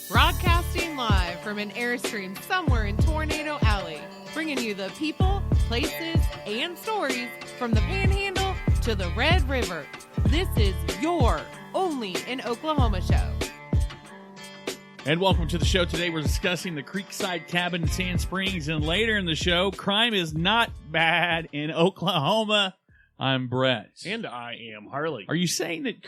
Broadcasting live from an Airstream somewhere in Tornado Alley, bringing you the people, places, and stories from the Panhandle to the Red River. This is your Only in Oklahoma show. And welcome to the show. Today we're discussing the Creekside cabin in Sand Springs, and later in the show, crime is not bad in Oklahoma. I'm Brett. And I am Harley. Are you saying that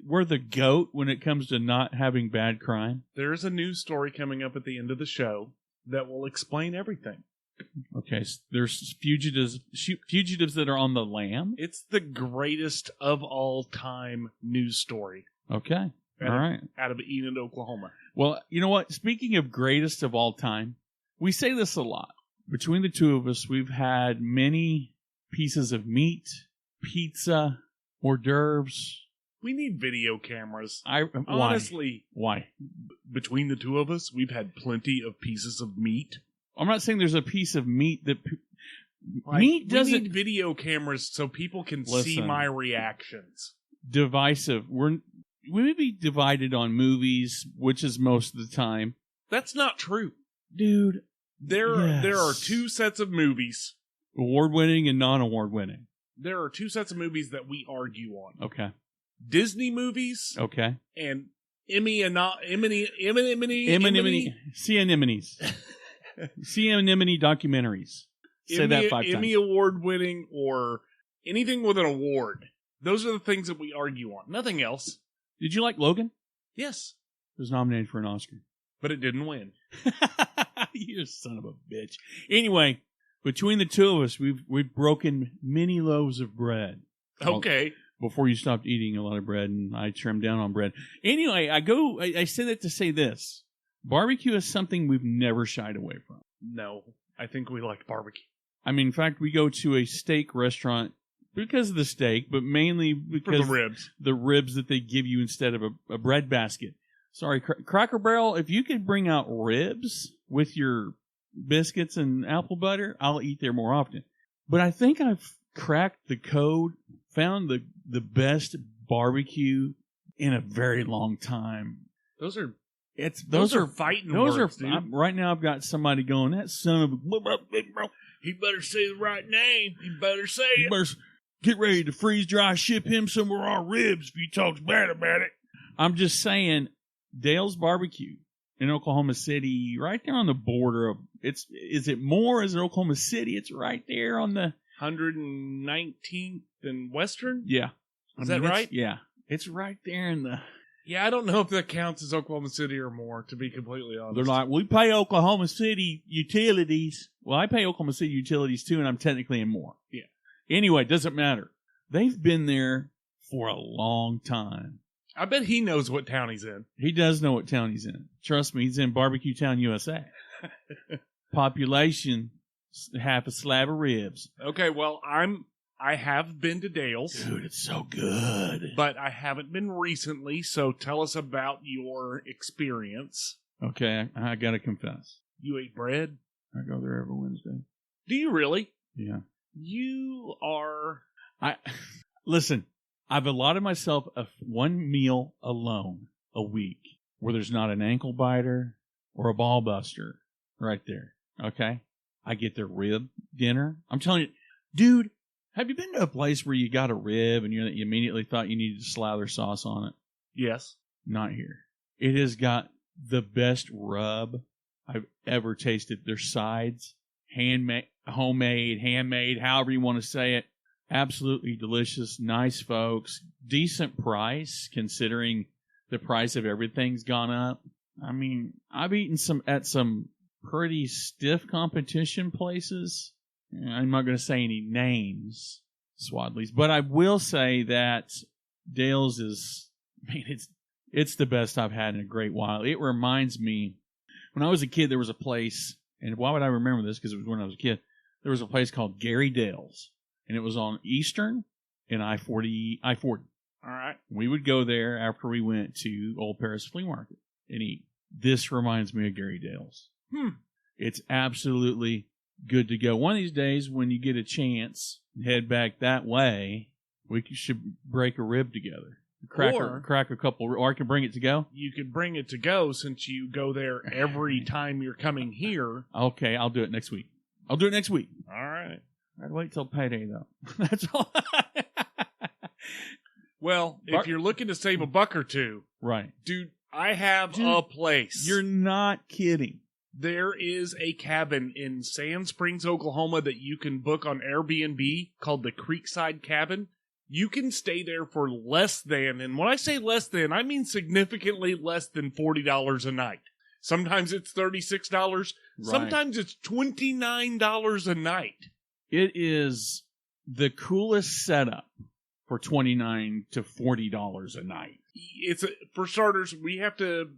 we're the GOAT when it comes to not having bad crime? There's a news story coming up at the end of the show that will explain everything. Okay, so there's fugitives that are on the lam? It's the greatest of all time news story. Okay, all right. Out of Enid, Oklahoma. Well, you know what? Speaking of greatest of all time, we say this a lot. Between the two of us, we've had many pieces of meat, pizza, hors d'oeuvres. We need video cameras. Honestly, why? Between the two of us, we've had plenty of pieces of meat. I'm not saying there's a piece of meat that meat doesn't. We need video cameras so people can see my reactions. Divisive. We may be divided on movies, which is most of the time. That's not true, dude. There are two sets of movies, award-winning and non-award-winning. There are two sets of movies that we argue on. Okay. Disney movies. Okay. And Sea anemone documentaries. Say that 5 times. Emmy award winning or anything with an award. Those are the things that we argue on. Nothing else. Did you like Logan? Yes. It was nominated for an Oscar. But it didn't win. You son of a bitch. Anyway, between the two of us, we've broken many loaves of bread. Okay. Before you stopped eating a lot of bread, and I trimmed down on bread. Anyway, I say that to say this. Barbecue is something we've never shied away from. No, I think we like barbecue. I mean, in fact, we go to a steak restaurant because of the steak, but mainly because for the ribs. The ribs that they give you instead of a bread basket. Sorry, Cracker Barrel, if you could bring out ribs with your biscuits and apple butter, I'll eat there more often. But I think I've cracked the code, found the best barbecue in a very long time. Those are fighting those words, dude. Right now I've got somebody going, that son of a... He better say the right name. He better say it. He better get ready to freeze dry, ship him some of our ribs if he talks bad about it. I'm just saying, Dale's Barbecue in Oklahoma City, right there on the border of... Is it more? Is it Oklahoma City? It's right there on the... 119th and Western? Yeah. Is that right? Yeah. It's right there in the... Yeah, I don't know if that counts as Oklahoma City or more, to be completely honest. They're like, we pay Oklahoma City utilities. Well, I pay Oklahoma City utilities too, and I'm technically in more. Yeah. Anyway, it doesn't matter. They've been there for a long time. I bet he knows what town he's in. He does know what town he's in. Trust me, he's in Barbecue Town, USA. Population... half a slab of ribs. Okay, well, I have been to Dale's. Dude, it's so good. But I haven't been recently, so tell us about your experience. Okay, I gotta confess. You ate bread? I go there every Wednesday. Do you really? Yeah. You are... Listen, I've allotted myself one meal alone a week where there's not an ankle biter or a ball buster right there. Okay? I get their rib dinner. I'm telling you, dude, have you been to a place where you got a rib and you immediately thought you needed to slather sauce on it? Yes. Not here. It has got the best rub I've ever tasted. Their sides, homemade, handmade, however you want to say it. Absolutely delicious. Nice folks. Decent price considering the price of everything's gone up. I mean, I've eaten at some pretty stiff competition places. I'm not going to say any names, Swadley's, but I will say that Dale's is, man, it's the best I've had in a great while. It reminds me, when I was a kid, there was a place, and why would I remember this? Because it was when I was a kid. There was a place called Gary Dale's, and it was on Eastern and I-40. All right. We would go there after we went to Old Paris Flea Market and eat. This reminds me of Gary Dale's. It's absolutely good to go. One of these days, when you get a chance, head back that way, we should break a rib together. crack a couple, or I can bring it to go. You could bring it to go since you go there every time you're coming here. Okay, I'll do it next week. All right. I'd wait till payday though. That's all. Well, if you're looking to save $1 or $2, right, dude, I have a place. You're not kidding. There is a cabin in Sand Springs, Oklahoma that you can book on Airbnb called the Creekside Cabin. You can stay there for less than, and when I say less than, I mean significantly less than $40 a night. Sometimes it's $36. Right. Sometimes it's $29 a night. It is the coolest setup for $29 to $40 a night. For starters, we have to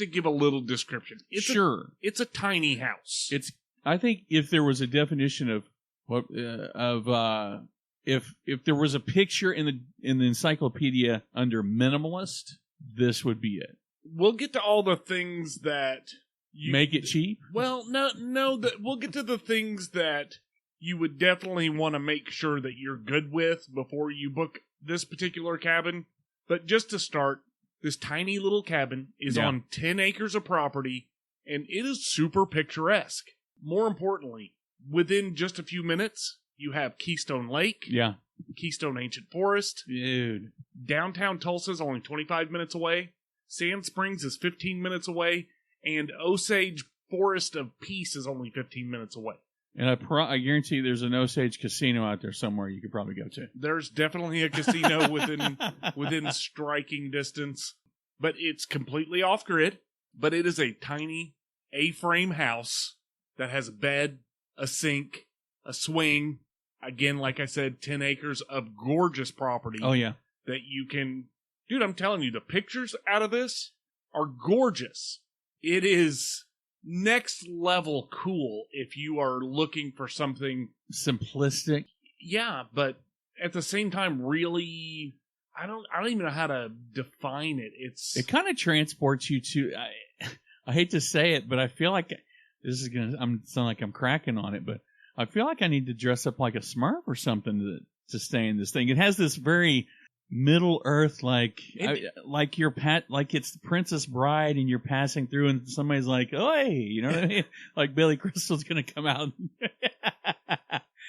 give a little description. It's a tiny house. I think if there was a definition of if there was a picture in the encyclopedia under minimalist, this would be it. We'll get to all the things that make it cheap. Well, no. We'll get to the things that you would definitely want to make sure that you're good with before you book this particular cabin. But just to start, this tiny little cabin is on 10 acres of property, and it is super picturesque. More importantly, within just a few minutes, you have Keystone Lake, Keystone Ancient Forest. Dude. Downtown Tulsa is only 25 minutes away. Sand Springs is 15 minutes away, and Osage Forest of Peace is only 15 minutes away. And I guarantee there's an Osage casino out there somewhere you could probably go to. There's definitely a casino within striking distance, but it's completely off-grid. But it is a tiny A-frame house that has a bed, a sink, a swing. Again, like I said, 10 acres of gorgeous property. Oh, yeah. That you can... Dude, I'm telling you, the pictures out of this are gorgeous. It is next level cool if you are looking for something... simplistic. Yeah, but at the same time, really... I don't even know how to define it. It kind of transports you to... I hate to say it, but I feel like... This is going to sound like I'm cracking on it, but I feel like I need to dress up like a Smurf or something to stay in this thing. It has this very... Middle Earth, like it's Princess Bride, and you're passing through, and somebody's like, "Oi," you know what I mean? Like Billy Crystal's gonna come out.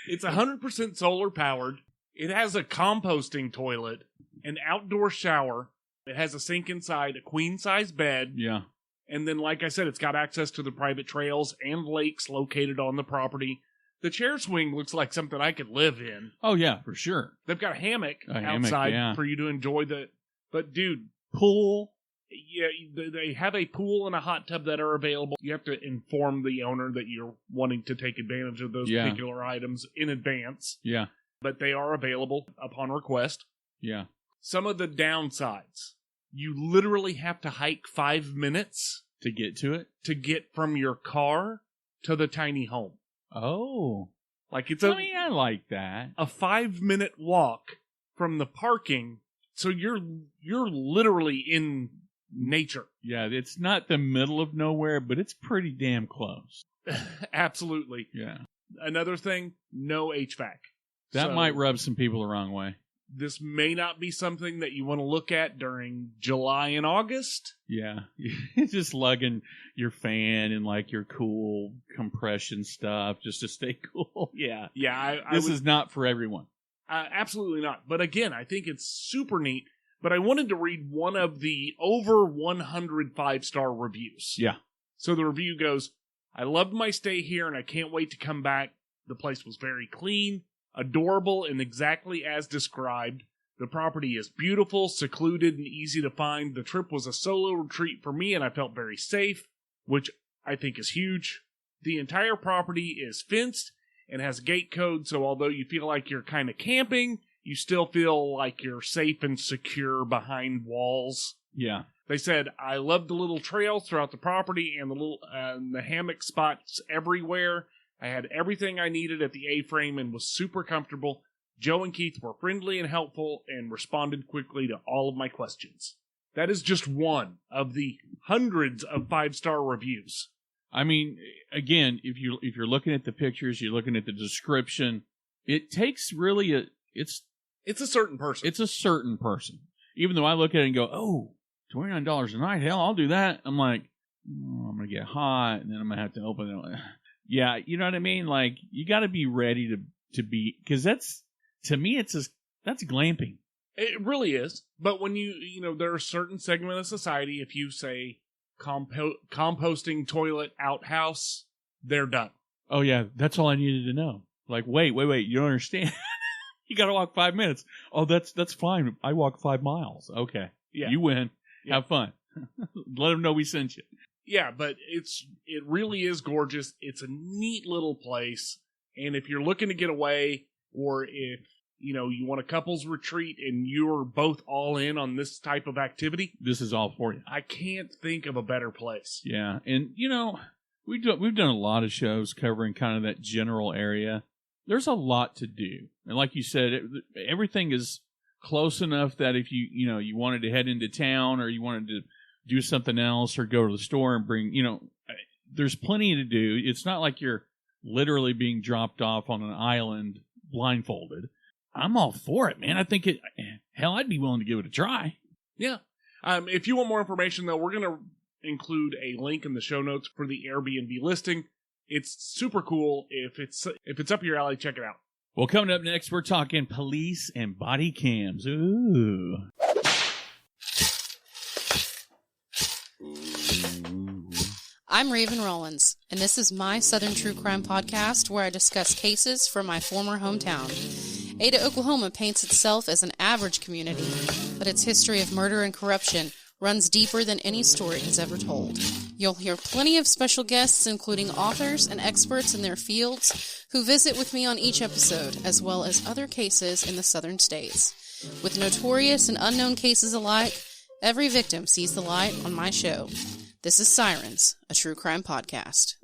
It's 100% solar powered. It has a composting toilet, an outdoor shower. It has a sink inside, a queen size bed. Yeah, and then, like I said, it's got access to the private trails and lakes located on the property. The chair swing looks like something I could live in. Oh, yeah, for sure. They've got a hammock outside for you to enjoy But, dude. Pool. Yeah, they have a pool and a hot tub that are available. You have to inform the owner that you're wanting to take advantage of those particular items in advance. Yeah. But they are available upon request. Yeah. Some of the downsides. You literally have to hike 5 minutes. To get to it? To get from your car to the tiny home. Oh. Like I like that. A 5-minute walk from the parking, so you're literally in nature. Yeah, it's not the middle of nowhere, but it's pretty damn close. Absolutely. Yeah. Another thing, no HVAC. That might rub some people the wrong way. This may not be something that you want to look at during July and August. Yeah. Just lugging your fan and like your cool compression stuff just to stay cool. Yeah. Yeah. This is not for everyone. Absolutely not. But again, I think it's super neat. But I wanted to read one of the over 100 5-star reviews. Yeah. So the review goes, "I loved my stay here and I can't wait to come back. The place was very clean, adorable, and exactly as described. The property is beautiful, secluded, and easy to find. The trip was a solo retreat for me, and I felt very safe, which I think is huge. The entire property is fenced and has gate code, so although you feel like you're kind of camping, you still feel like you're safe and secure behind walls." Yeah. They said, "I loved the little trails throughout the property and the hammock spots everywhere. I had everything I needed at the A-frame and was super comfortable. Joe and Keith were friendly and helpful and responded quickly to all of my questions." That is just one of the hundreds of 5-star reviews. I mean, again, if you're looking at the pictures, you're looking at the description, it takes really it's a certain person. It's a certain person. even though I look at it and go, oh, $29 a night, hell, I'll do that. I'm like, oh, I'm going to get hot, and then I'm going to have to open it. Yeah, you know what I mean? Like, you got to be ready to be, because that's, to me, that's glamping. It really is. But when there are certain segments of society, if you say composting toilet outhouse, they're done. Oh, yeah, that's all I needed to know. Like, wait, you don't understand. You got to walk 5 minutes. Oh, that's fine. I walk 5 miles. Okay. Yeah. You win. Yeah. Have fun. Let them know we sent you. Yeah, but it really is gorgeous. It's a neat little place. And if you're looking to get away, or if you want a couples retreat and you're both all in on this type of activity, this is all for you. I can't think of a better place. Yeah, and we've done a lot of shows covering kind of that general area. There's a lot to do, and like you said, everything is close enough that if you wanted to head into town, or you wanted to do something else, or go to the store and bring, there's plenty to do. It's not like you're literally being dropped off on an island blindfolded. I'm all for it, man. I think I'd be willing to give it a try. Yeah. If you want more information, though, we're going to include a link in the show notes for the Airbnb listing. It's super cool. If it's up your alley, check it out. Well, coming up next, we're talking police and body cams. Ooh. I'm Raven Rollins, and this is my Southern True Crime podcast where I discuss cases from my former hometown. Ada, Oklahoma paints itself as an average community, but its history of murder and corruption runs deeper than any story has ever told. You'll hear plenty of special guests, including authors and experts in their fields, who visit with me on each episode, as well as other cases in the southern states. With notorious and unknown cases alike, every victim sees the light on my show. This is Sirens, a true crime podcast.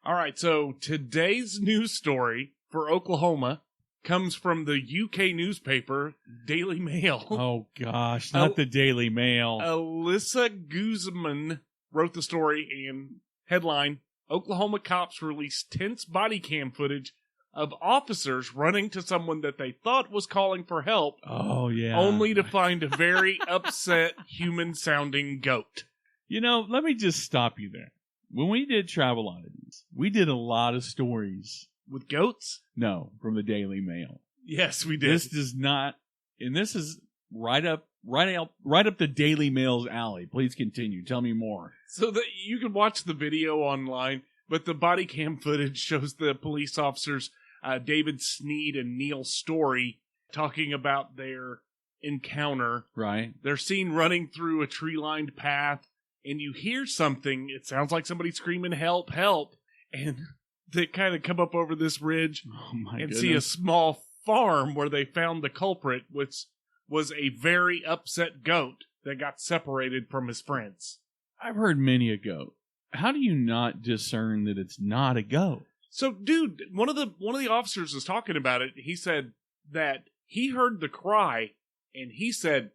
All right, so today's news story for Oklahoma comes from the UK newspaper Daily Mail. Oh, gosh, not the Daily Mail. Alyssa Guzman wrote the story, and headline, Oklahoma cops released tense body cam footage of officers running to someone that they thought was calling for help. Oh, yeah. Only to find a very upset human-sounding goat. Let me just stop you there. When we did Travel Oddities, we did a lot of stories. With goats? No, from the Daily Mail. Yes, we did. This does not, and this is right up the Daily Mail's alley. Please continue. Tell me more. So that you can watch the video online, but the body cam footage shows the police officers, David Sneed and Neil Story, talking about their encounter. Right. They're seen running through a tree-lined path, and you hear something. It sounds like somebody screaming, help, help. And they kind of come up over this ridge see a small farm where they found the culprit, which was a very upset goat that got separated from his friends. I've heard many a goat. How do you not discern that it's not a goat? So, dude, one of the officers was talking about it. He said that he heard the cry, and he said,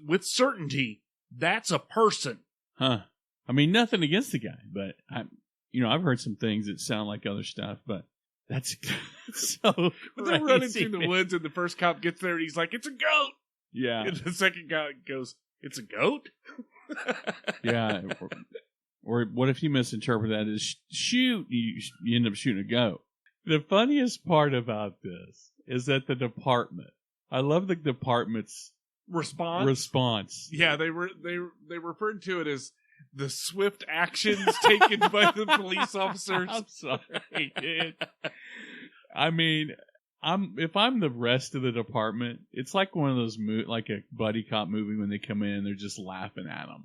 with certainty, that's a person. Huh. I mean, nothing against the guy, but I've heard some things that sound like other stuff, but that's so crazy. But they're running through the woods, and the first cop gets there, and he's like, it's a goat! Yeah. And the second guy goes, it's a goat? Yeah. Or what if you misinterpret that as shoot, you end up shooting a goat. The funniest part about this is that the department, I love the department's response. Yeah, they referred to it as the swift actions taken by the police officers. I'm sorry, dude. I mean, if I'm the rest of the department, it's like one of those like a buddy cop movie when they come in and they're just laughing at them.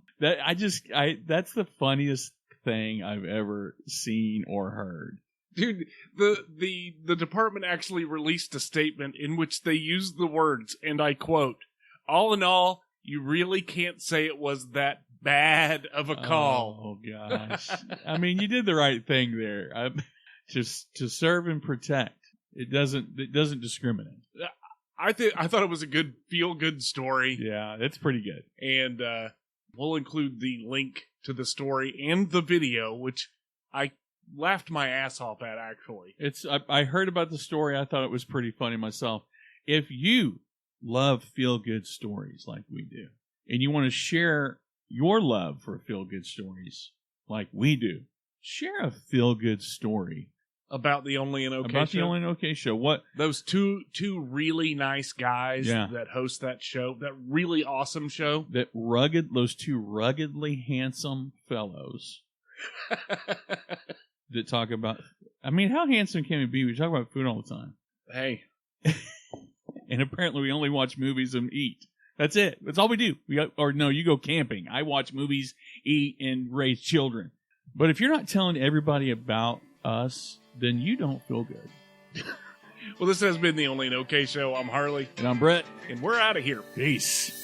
That's the funniest thing I've ever seen or heard. Dude, the department actually released a statement in which they used the words, and I quote, all in all, you really can't say it was that bad of a call. Oh, gosh. I mean, you did the right thing there. Just to serve and protect. It doesn't discriminate. I thought it was a good feel-good story. Yeah, it's pretty good. And we'll include the link to the story and the video, which I laughed my ass off at, actually. I heard about the story. I thought it was pretty funny myself. If you love feel-good stories like we do, and you want to share your love for feel-good stories like we do, share a feel-good story about the Only in OK about show. the OnlyinOK show. What those two really nice guys Yeah. that host that show, that really awesome show. those two ruggedly handsome fellows that talk about. I mean, how handsome can we be? We talk about food all the time, Hey, and apparently we only watch movies and eat. That's it. That's all we do. You go camping. I watch movies, eat, and raise children. But if you're not telling everybody about us, then you don't feel good. well, this has been the Only in OK show. I'm Harley, And I'm Brett. and we're out of here. Peace.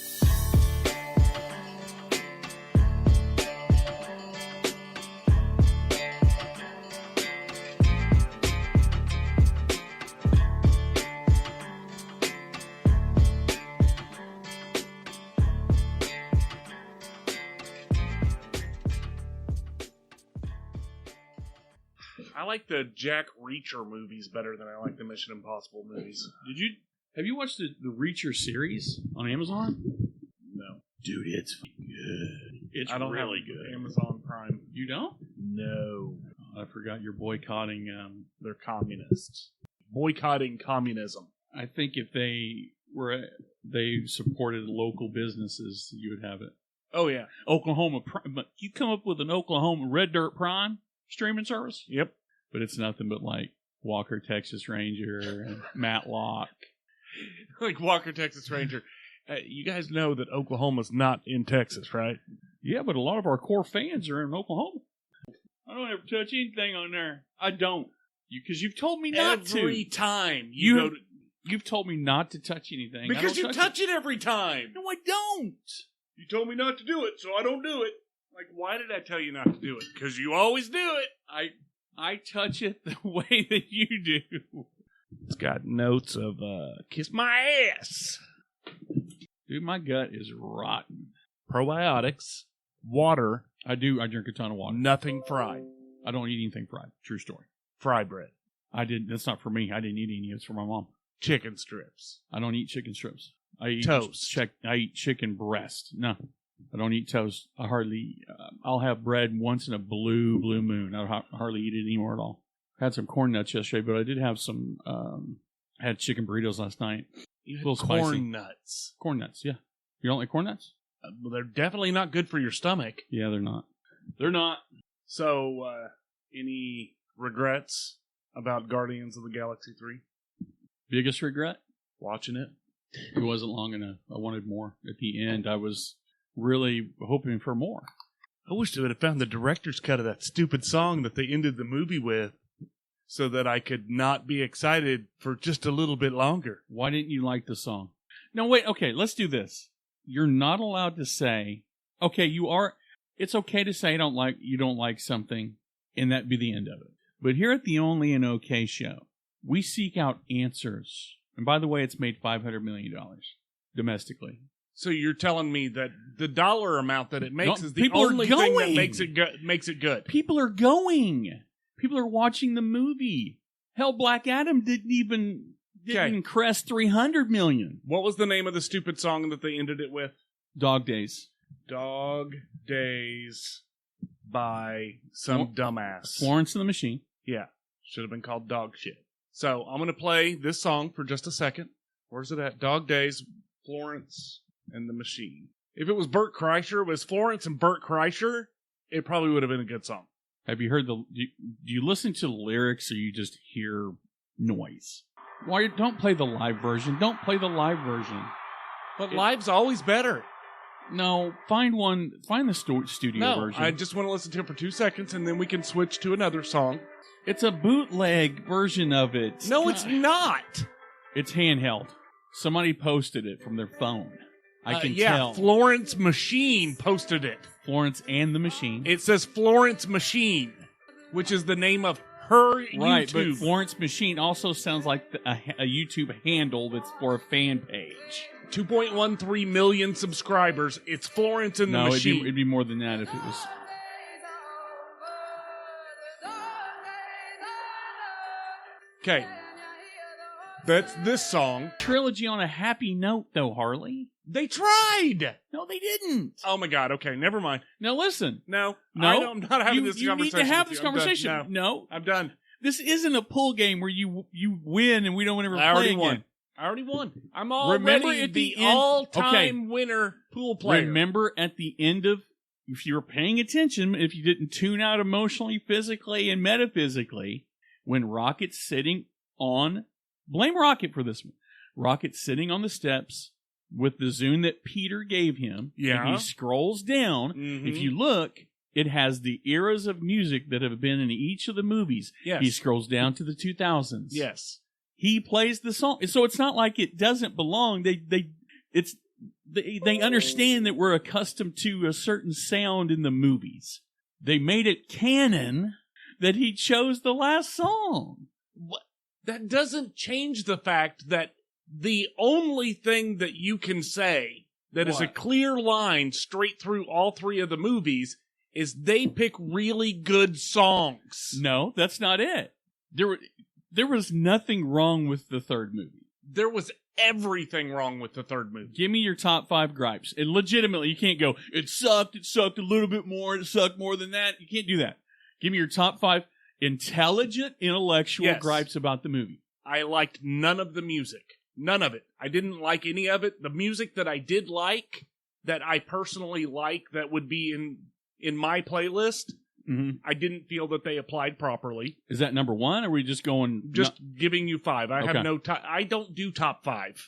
I like the Jack Reacher movies better than I like the Mission Impossible movies. Have you watched the Reacher series on Amazon? No, Dude, it's good. It's I don't really have good. Amazon Prime. You don't? No, I forgot you're boycotting. they're communists. Boycotting communism. I think if they supported local businesses, you would have it. Oh yeah. Oklahoma Prime. But you come up with an Oklahoma Red Dirt Prime streaming service, Yep. but it's nothing but like Walker Texas Ranger and Matlock. Like Walker, Texas Ranger. You guys know that Oklahoma's not in Texas, right? Yeah, but a lot of our core fans are in Oklahoma. I don't ever touch anything on there. I don't. Because you've told me not Every to. time You've told me not to touch anything. because you touch it every time. No, I don't. You told me not to do it, so I don't do it. Like, why did I tell you not to do it? Because you always do it. I touch it the way that you do. It's got notes of kiss my ass. Dude, my gut is rotten. Probiotics, water, I drink a ton of water. nothing fried. I don't eat anything fried. True story. Fry bread, That's not for me. I didn't eat any. It's for my mom. chicken strips. I don't eat chicken strips. I eat Toast. I eat chicken breast. No, I don't eat toast. I hardly. I'll have bread once in a blue moon. I hardly eat it anymore at all. I had some corn nuts yesterday, but I did have some. I had chicken burritos last night. You A had little corn spicy. nuts. Corn nuts, yeah. You don't like corn nuts? Well, they're definitely not good for your stomach. Yeah, they're not. They're not. So, any regrets about Guardians of the Galaxy 3? Biggest regret? Watching it? It wasn't long enough. I wanted more. At the end, I was really hoping for more. I wish they would have found the director's cut of that stupid song that they ended the movie with so that I could not be excited for just a little bit longer. Why didn't you like the song? No, wait. Okay, let's do this. You're not allowed to say, okay, you are. It's okay to say you don't like something, and that be the end of it. But here at the OnlyinOK show, we seek out answers. And by the way, it's made $500 million domestically. So you're telling me that the dollar amount that it makes No, is the people are only thing that going. makes it good. People are going. People are watching the movie. Hell, Black Adam didn't even crest 300 million. What was the name of the stupid song that they ended it with? Dog Days. Dog Days by some dumbass. Florence and the Machine. Yeah. Should have been called Dog Shit. So I'm going to play this song for just a second. Where's it at? Dog Days, Florence and the Machine. If it was Bert Kreischer, was Florence and Bert Kreischer, it probably would have been a good song. Have you heard do you listen to the lyrics or you just hear noise? Why don't play the live version? Don't play the live version. But live's always better. No, find the studio version. I just want to listen to it for 2 seconds and then we can switch to another song. It's a bootleg version of it. No, it's not. It's handheld. Somebody posted it from their phone. I can tell. Florence Machine posted it. Florence and the Machine. It says Florence Machine, which is the name of her Right, YouTube. but Florence Machine also sounds like a YouTube handle that's for a fan page. 2.13 million subscribers. It's Florence and the Machine. It'd be more than that if it was. Okay. That's this song. Trilogy on a happy note, though, Harley. They tried. No, they didn't. Oh my God. Okay, never mind. Now listen. No, No, I'm not having this you conversation. need to have with this you. I'm done. conversation. No, I'm done. This isn't a pool game where you win and we don't ever I play already again. won. I already won. I'm Remember already at the the end- all-time winner pool player. Remember at the end of, if you were paying attention, if you didn't tune out emotionally, physically, and metaphysically, when Rocket's sitting on, blame Rocket for this one. Rocket's sitting on the steps with the Zune that Peter gave him. Yeah. And he scrolls down. Mhm. If you look, it has the eras of music that have been in each of the movies. Yes. He scrolls down to the 2000s. Yes. He plays the song. So it's not like it doesn't belong. They understand that we're accustomed to a certain sound in the movies. They made it canon that he chose the last song. That doesn't change the fact that the only thing that you can say that is a What? clear line straight through all three of the movies is they pick really good songs. No, that's not it. There was nothing wrong with the third movie. There was everything wrong with the third movie. Give me your top 5 gripes. And legitimately, you can't go, it sucked a little bit more, it sucked more than that. You can't do that. Give me your top 5 intelligent, intellectual Yes. gripes about the movie. I liked none of the music. None of it. I didn't like any of it. The music that I did like, that I personally like, that would be in my playlist, Mm-hmm. I didn't feel that they applied properly. Is that number 1? Or are we just going... Just giving you 5. I Okay. have no top. I don't do top 5.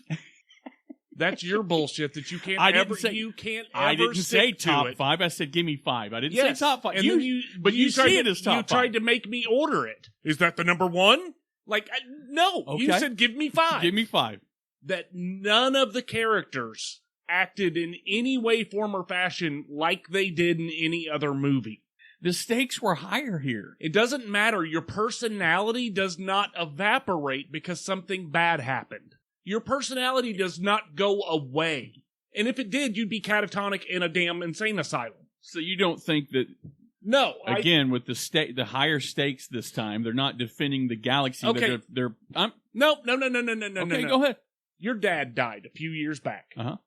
That's your bullshit that you can't I didn't ever. say- You can't. Ever I didn't say stick to top it. 5. I said give me 5. I didn't Yes. say top 5. And then But you tried see to- it as top You 5. tried to make me order it. Is that the number 1? Like, no. You Okay. said give me 5. Give me 5. That none of the characters acted in any way, form, or fashion like they did in any other movie. The stakes were higher here. It doesn't matter. Your personality does not evaporate because something bad happened. Your personality does not go away. And if it did, you'd be catatonic in a damn insane asylum. So you don't think that, No. again, with the higher stakes this time, they're not defending the galaxy. Okay. They're No. okay, go ahead. Your dad died a few years back. Uh-huh.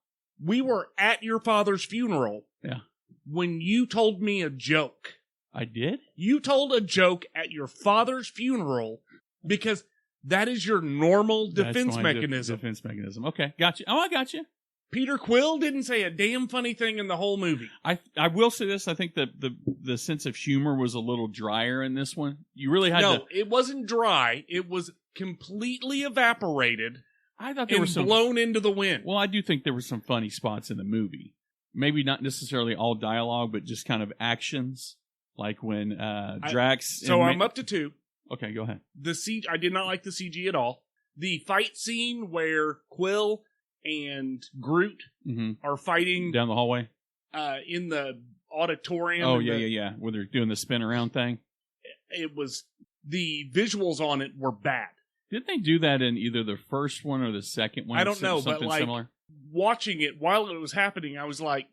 We were at your father's funeral. Yeah. When you told me a joke. I did? You told a joke at your father's funeral because that is your normal defense That's my mechanism. defense mechanism. Okay, got you. Oh, I got you. Peter Quill didn't say a damn funny thing in the whole movie. I will say this. I think that the sense of humor was a little drier in this one. You really had to... It wasn't dry. It was completely evaporated I thought there and was some... blown into the wind. Well, I do think there were some funny spots in the movie. Maybe not necessarily all dialogue, but just kind of actions. Like when Drax... So I'm up to 2. Okay, go ahead. I did not like the CG at all. The fight scene where Quill and Groot are fighting Down the hallway? in the auditorium. Oh, yeah. Where they're doing the spin around thing. It was... The visuals on it were bad. Didn't they do that in either the first one or the second one? I don't know, but Something like similar? watching it while it was happening, I was like,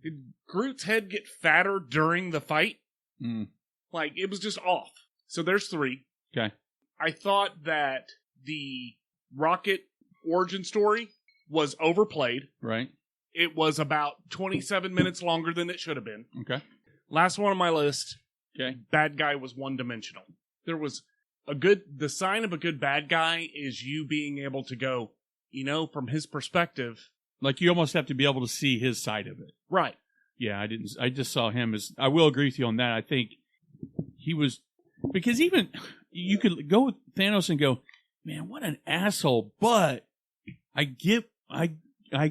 did Groot's head get fatter during the fight? Mm. Like, it was just off. So there's 3. Okay. I thought that the Rocket origin story was overplayed. Right. It was about 27 minutes longer than it should have been. Okay. Last one on my list, Okay. bad guy was one-dimensional. There was the sign of a good bad guy is you being able to go, from his perspective. Like you almost have to be able to see his side of it. Right. Yeah, I just saw him as, I will agree with you on that. I think he was, because even you could go with Thanos and go, man, what an asshole. But I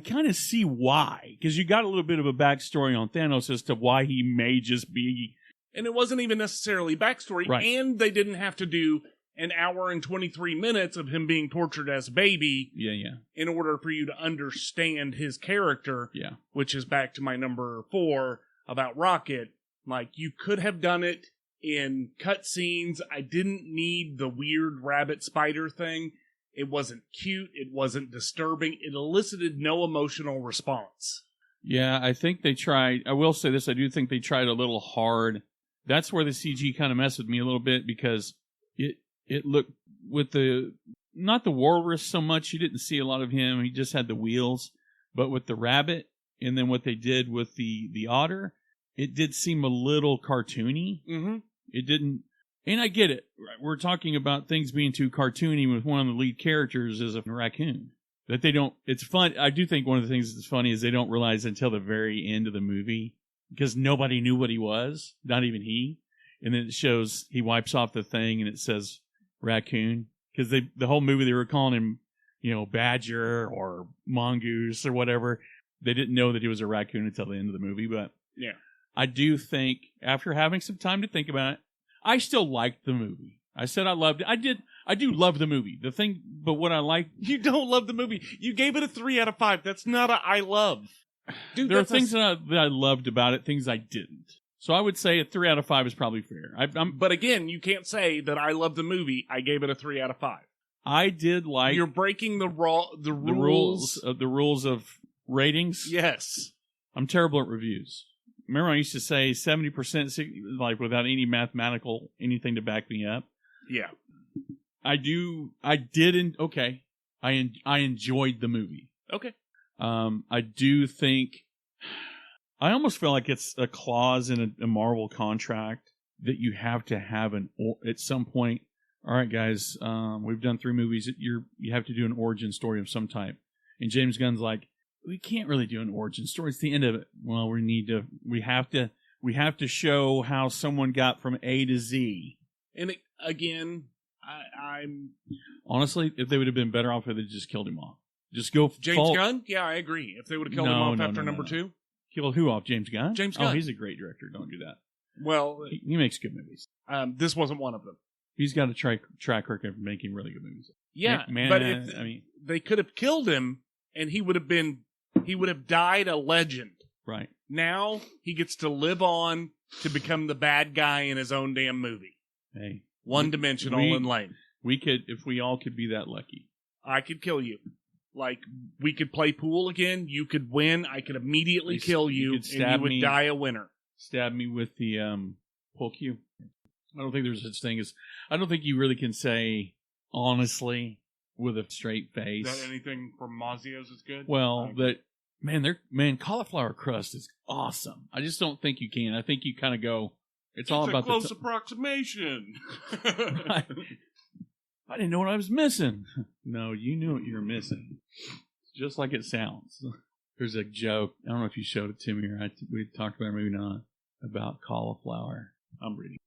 kind of see why, because you got a little bit of a backstory on Thanos as to why he may just be. And it wasn't even necessarily backstory. Right. And they didn't have to do an hour and 23 minutes of him being tortured as a baby. Yeah. In order for you to understand his character. Yeah. Which is back to my number 4 about Rocket. Like, you could have done it in cutscenes. I didn't need the weird rabbit spider thing. It wasn't cute. It wasn't disturbing. It elicited no emotional response. Yeah, I think they tried. I will say this. I do think they tried a little hard. That's where the CG kind of messed with me a little bit, because it looked with the not the walrus so much. You didn't see a lot of him. He just had the wheels. But with the rabbit, and then what they did with the otter, it did seem a little cartoony. Mm-hmm. It didn't, and I get it. We're talking about things being too cartoony with one of the lead characters is a raccoon. That they don't, it's fun. I do think one of the things that's funny is they don't realize until the very end of the movie, because nobody knew what he was, not even he. And then it shows, he wipes off the thing and it says raccoon. Because the whole movie they were calling him, badger or mongoose or whatever. They didn't know that he was a raccoon until the end of the movie. But yeah, I do think, after having some time to think about it, I still liked the movie. I said I loved it. I do love the movie. But what I like... You don't love the movie. You gave it a 3 out of 5. That's not a I love. Dude, there are things that I loved about it, things I didn't. So I would say a 3 out of 5 is probably fair. But again, you can't say that I love the movie. I gave it a 3 out of 5. I did like... You're breaking the rules of ratings. Yes. I'm terrible at reviews. Remember I used to say 70%, like without any mathematical anything to back me up? Yeah. I enjoyed the movie. Okay. I do think... I almost feel like it's a clause in a Marvel contract that you have to have at some point. All right, guys, we've done 3 movies. You have to do an origin story of some type. And James Gunn's like, we can't really do an origin story. It's the end of it. Well, we have to show how someone got from A to Z. And again, I'm honestly, if they would have been better off if they just killed him off. Just go James Gunn. Yeah, I agree. If they would have killed him off after number 2. Kill who off? James Gunn? James Gunn. Oh, he's a great director. Don't do that. Well, he makes good movies. This wasn't one of them. He's got a track record of making really good movies. Yeah, but they could have killed him, and he would have died a legend. Right. Now he gets to live on to become the bad guy in his own damn movie. Hey, one-dimensional and lame. We could, if we all could be that lucky. I could kill you. Like, we could play pool again. You could win. I could immediately kill you, and you would die a winner. Stab me with the pull cue. I don't think there's such thing as... I don't think you really can say, honestly, with a straight face. That anything from Mazio's is good? Well, cauliflower crust is awesome. I just don't think you can. I think you kind of go... It's all about a close approximation. Right. I didn't know what I was missing. No, you knew what you were missing. Just like it sounds. There's a joke. I don't know if you showed it to me or we talked about it, maybe not, about cauliflower. I'm reading.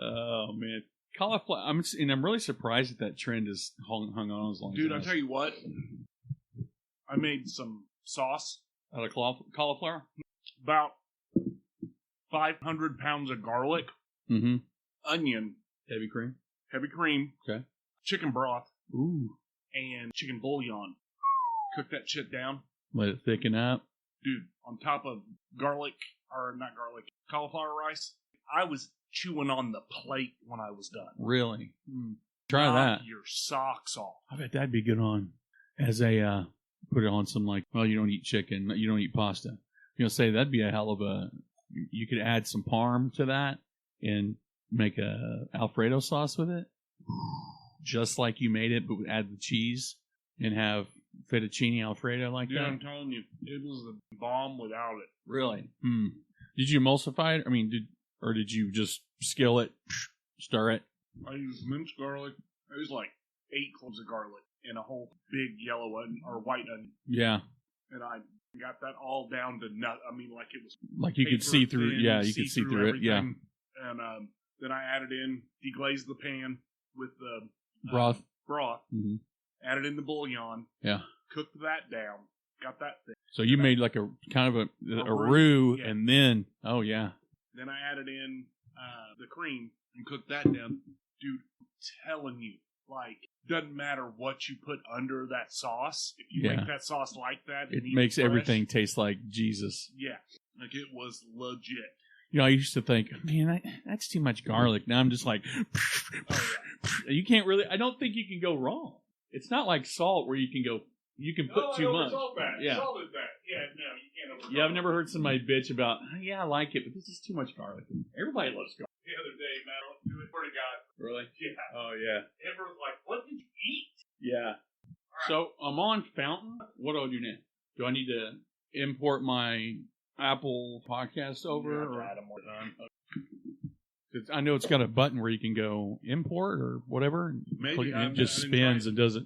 Oh, man. Cauliflower. I'm really surprised that trend is hung on as long as Dude, I'll tell you what. I made some sauce. Out of cauliflower? About 500 pounds of garlic, onion, heavy cream, okay, chicken broth, and chicken bouillon. Cook that shit down. Let it thicken up. Dude, on top of cauliflower rice. I was chewing on the plate when I was done. Really? Try that. Your socks off. I bet that'd be good on as a put it on some you don't eat chicken, you don't eat pasta. Say that'd be a hell of a... You could add some parm to that and make a Alfredo sauce with it. Just like you made it, but add the cheese and have fettuccine Alfredo like that. Yeah, I'm telling you, it was a bomb without it. Really? Did you emulsify it? I mean, did you just skill it, stir it? I used minced garlic. It was like 8 cloves of garlic and a whole big yellow onion or white onion. Yeah. And I got that all down to nut. I mean, like it was like you could see through. Yeah, you could see through it. Yeah. And then I added in, deglazed the pan with the broth. Mm-hmm. Added in the bouillon. Yeah. Cooked that down. Got that thing. So you made like a kind of a roux, yeah. And then Then I added in the cream and cooked that down. Dude, I'm telling you, doesn't matter what you put under that sauce. If you make that sauce like that, it makes everything taste like Jesus. Yeah, it was legit. I used to think, man, that's too much garlic. Now I'm just like, you can't really. I don't think you can go wrong. It's not like salt where you can go, You can put too much. That. Yeah. Salted that. Yeah, no, you can't oversalt. Yeah, I've never heard somebody bitch about, yeah, I like it, but this is too much garlic. Everybody loves garlic. The other day, Madeline, do it. Swear to God. Really? Yeah. Oh, yeah. Amber was like, what did you eat? Yeah. So I'm on Fountain. What do I do now? Do I need to import my Apple podcast over? I know it's got a button where you can go import or whatever. Maybe. And it just spins and does it.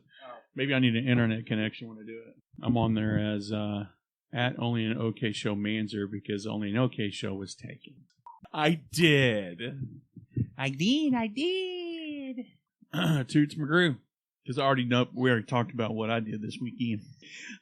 Maybe I need an internet connection when I do it. I'm on there as at OnlyinOKShow Manzer because OnlyinOKShow was taken. I did. Toots McGrew. Because I already know, we already talked about what I did this weekend.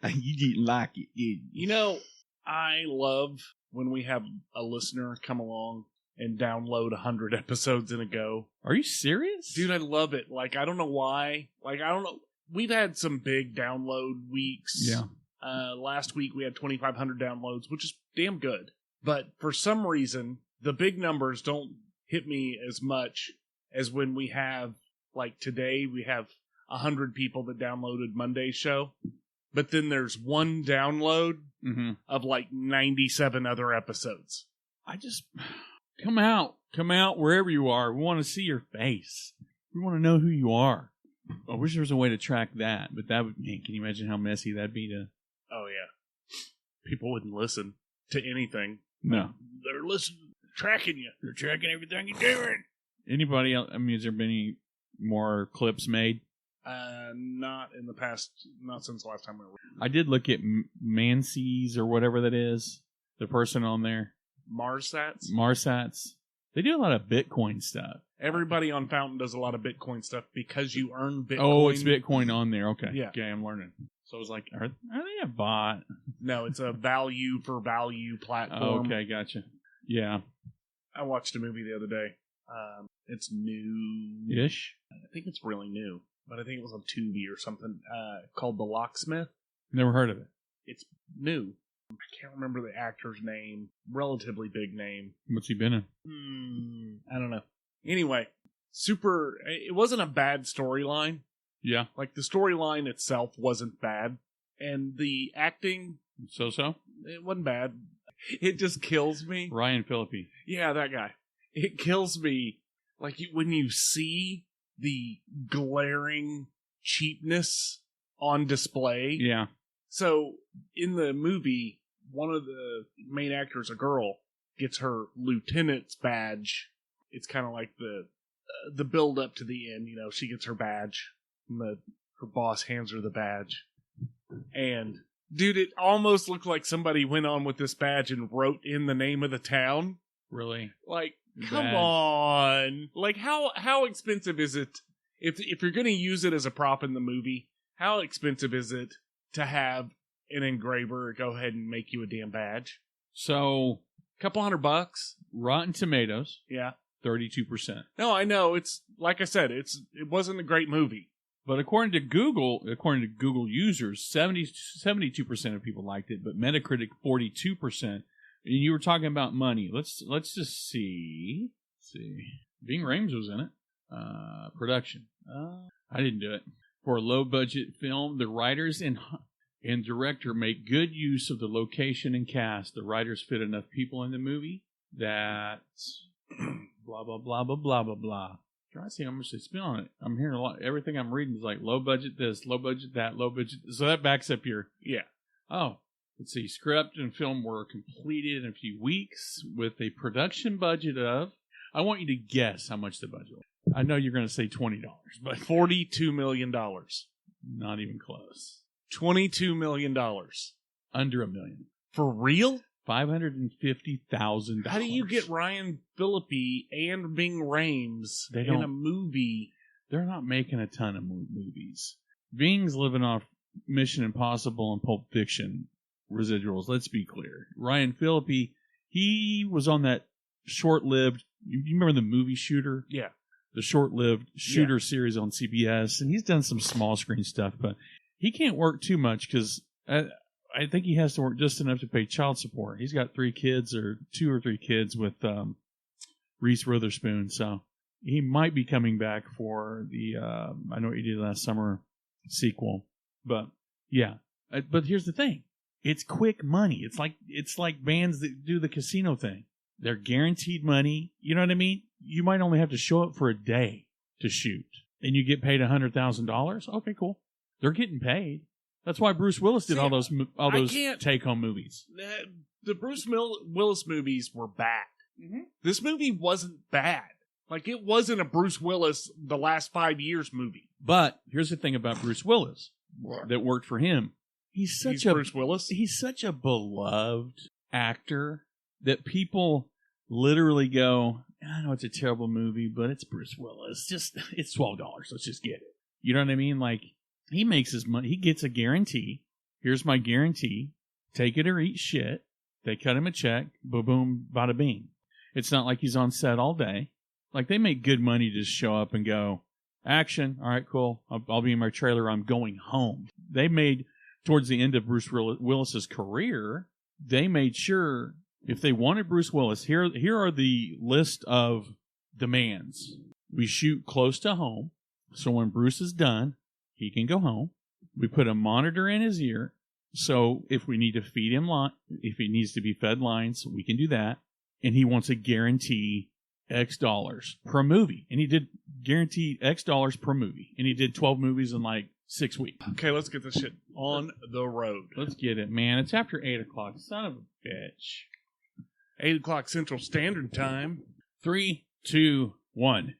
You didn't like it, did you? You know, I love when we have a listener come along and download 100 episodes in a go. Are you serious? Dude, I love it. Like, I don't know why. Like, I don't know. We've had some big download weeks. Yeah. Last week we had 2,500 downloads, which is damn good. But for some reason, the big numbers don't hit me as much as when we have, like today, we have 100 people that downloaded Monday's show. But then there's one download of like 97 other episodes. I just... Come out wherever you are. We want to see your face. We want to know who you are. I wish there was a way to track that, but that would, man, can you imagine how messy that'd be to... Oh, yeah. People wouldn't listen to anything. No. They're listening, tracking you. They're tracking everything you're doing. Anybody else? I mean, has there been any more clips made? Not in the past, not since the last time we were. I did look at Mancy's or whatever that is. The person on there. Marsats. They do a lot of Bitcoin stuff. Everybody on Fountain does a lot of Bitcoin stuff because you earn Bitcoin. Oh, it's Bitcoin on there. Okay. Yeah. Okay, I'm learning. So I was like, are they a bot? No, it's a value for value platform. Oh, okay, gotcha. Yeah. I watched a movie the other day. It's new-ish. I think it's really new, but I think it was on Tubi or something. Called The Locksmith. Never heard of it. It's new. I can't remember the actor's name. Relatively big name. What's he been in? I don't know. Anyway, it wasn't a bad storyline. Yeah. Like, the storyline itself wasn't bad. And the acting... So-so? It wasn't bad. It just kills me. Ryan Phillippe. Yeah, that guy. It kills me. Like, when you see the glaring cheapness on display. Yeah. So, in the movie, one of the main actors, a girl, gets her lieutenant's badge. It's kind of like the build up to the end. You know, she gets her badge, and her boss hands her the badge. And, dude, it almost looked like somebody went on with this badge and wrote in the name of the town. Really? Like, come on. Like, how expensive is it? If you're going to use it as a prop in the movie, how expensive is it to have an engraver go ahead and make you a damn badge? So, couple $100. Rotten Tomatoes. Yeah. 32%. No, I know. It's, like I said, it wasn't a great movie. But according to Google users, 72% of people liked it, but Metacritic 42%. And you were talking about money. Let's just see. Ving Rhames was in it. Production. I didn't do it. For a low-budget film, the writers and director make good use of the location and cast. The writers fit enough people in the movie that blah, blah, blah, blah, blah, blah, blah. Try to see how much they spent on it. I'm hearing a lot. Everything I'm reading is like low budget this, low budget that, low budget. So that backs up your... Yeah. Oh, let's see. Script and film were completed in a few weeks with a production budget of... I want you to guess how much the budget was. I know you're going to say $20, but... $42 million. Not even close. $22 million. Under $1 million. For real? $550,000. How do you get Ryan Phillippe and Ving Rhames in a movie? They're not making a ton of movies. Ving's living off Mission Impossible and Pulp Fiction residuals. Let's be clear. Ryan Phillippe, he was on that short-lived... You remember the movie Shooter? Yeah. The short-lived Shooter series on CBS, and he's done some small-screen stuff, but he can't work too much because I think he has to work just enough to pay child support. He's got 3 kids, or 2 or 3 kids with Reese Witherspoon, so he might be coming back for the I Know What You Did Last Summer sequel. But Yeah. But here's the thing. It's quick money. It's like bands that do the casino thing. They're guaranteed money. You know what I mean? You might only have to show up for a day to shoot, and you get paid $100,000. Okay, cool. They're getting paid. That's why Bruce Willis did all those take-home movies. The Bruce Willis movies were bad. Mm-hmm. This movie wasn't bad. Like, it wasn't a Bruce Willis the last 5 years movie. But here's the thing about Bruce Willis that worked for him. He's Bruce Willis. He's such a beloved actor that people literally go, I know it's a terrible movie, but it's Bruce Willis. It's $12. Let's just get it. You know what I mean? Like, he makes his money. He gets a guarantee. Here's my guarantee. Take it or eat shit. They cut him a check. Boom, bada bing. It's not like he's on set all day. Like, they make good money to just show up and go, action. All right, cool. I'll be in my trailer. I'm going home. They made, towards the end of Bruce Willis's career, they made sure if they wanted Bruce Willis, here are the list of demands. We shoot close to home, so when Bruce is done, he can go home. We put a monitor in his ear, so if we need to feed him, if he needs to be fed lines, we can do that. And he wants a guarantee X dollars per movie. And he did guaranteed X dollars per movie. And he did 12 movies in like 6 weeks. Okay, let's get this shit on the road. Let's get it, man. It's after 8 o'clock. Son of a bitch. 8 o'clock Central Standard Time. 3, 2, 1.